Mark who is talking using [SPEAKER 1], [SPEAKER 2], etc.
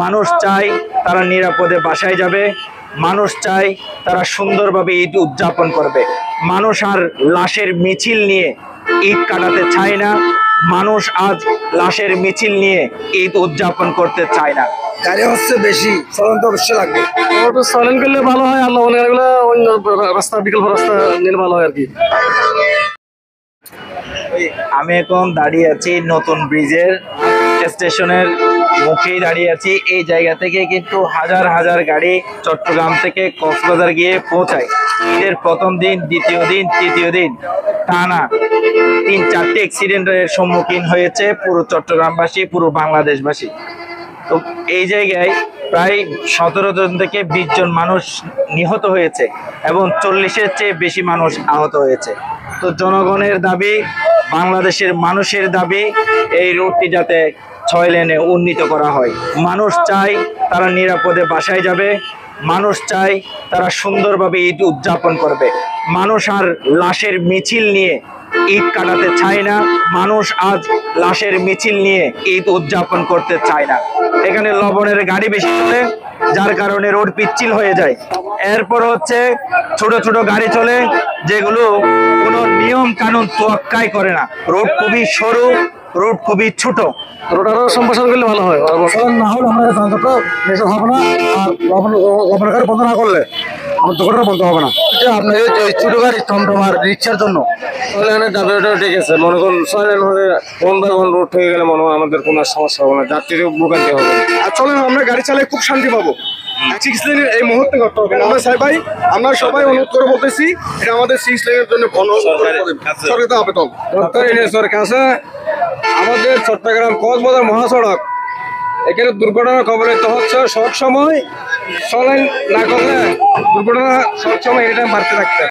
[SPEAKER 1] মানুষ চায় তারা নিরাপদে বাসায় যাবে, মানুষ চায় তারা সুন্দরভাবে ঈদ উদযাপন করবে। মানুষ আর লাশের মিছিল নিয়ে ঈদ কাটাতে চায় না, মানুষ আজ লাশের মিছিল নিয়ে ঈদ উদযাপন করতে চায় না।
[SPEAKER 2] গাড়ি হচ্ছে বেশি, চলন তো অবশ্যই লাগবে।
[SPEAKER 3] চলন করলে ভালো হয়, আল্লাহ অন্য রাস্তা বিকল্প রাস্তা নিলে ভালো হয় আর কি।
[SPEAKER 1] আমি এখন দাঁড়িয়ে আছি নতুন ব্রিজের স্টেশনের মুখেই দাঁড়িয়ে আছি। এই জায়গা থেকে কিন্তু হাজার হাজার গাড়ি চট্টগ্রাম থেকে কক্সবাজার গিয়ে পৌঁছায়। ঈদের প্রথম দিন, দ্বিতীয় দিন, তৃতীয় দিন টানা 3-4টি অ্যাক্সিডেন্টের সম্মুখীন হয়েছে পুরো চট্টগ্রামবাসী, পুরো বাংলাদেশবাসী। তো এই জায়গায় প্রায় 17 জন থেকে 20 জন মানুষ নিহত হয়েছে এবং 40-এর চেয়ে বেশি মানুষ আহত হয়েছে। তো জনগণের দাবি, বাংলাদেশের মানুষের দাবি, এই রুটটি যাতে 6 লেনে উন্নীত করা হয়। মানুষ চায় তারা নিরাপদে বাসায় যাবে, মানুষ চায় তারা সুন্দরভাবে ঈদ উদযাপন করবে। মানুষ আর লাশের মিছিল নিয়ে ঈদ কাটাতে চায় না, মানুষ আজ লাশের মিছিল নিয়ে ঈদ উদযাপন করতে চায় না। এখানে লবণের গাড়ি বেশি চলে, যার কারণে রোড পিচ্ছিল হয়ে যায়। এরপর হচ্ছে ছোট ছোট গাড়ি চলে, যেগুলো কোনো নিয়ম কানুন তোয়াক্কাই করে না। রোড খুবই সরু, রোড খুবই ছোট।
[SPEAKER 3] রোড আরো সম্প্রসারণ করলে ভালো হয়।
[SPEAKER 2] না হলে আমরা যানজটটা বেশি হবে না, আর লবণের গাড়ি বন্ধ না করলে আমার দোকানটা বন্ধ হবে না। আপনার এই ছোট গাড়ি টমটম আর রিক্সার জন্য
[SPEAKER 3] ঠিক আছে, মনে করুন 6 লেন হলে 1/1 রোড হয়ে গেলে মনে হয় আমাদের কোনো সমস্যা হবে না, যাত্রীদের ভোগান্তি হবে।
[SPEAKER 2] আর চলেন আমরা গাড়ি চালিয়ে খুব শান্তি পাবো। 6 লেনের এই মুহূর্তে করতে হবে না। আমরা ভাই, আমরা সবাই অনুরোধ করে বলতেছি, এটা আমাদের 6 লেনের জন্য সরকার আবেদন।
[SPEAKER 3] সরকার কাছে আমাদের চট্টগ্রাম কক্সবাজার মহাসড়ক এখানে দুর্ঘটনা কবলিত হচ্ছে সব সময়। চলেন না করলে দুর্ঘটনা সব সময় এটা বাড়তে থাকতে।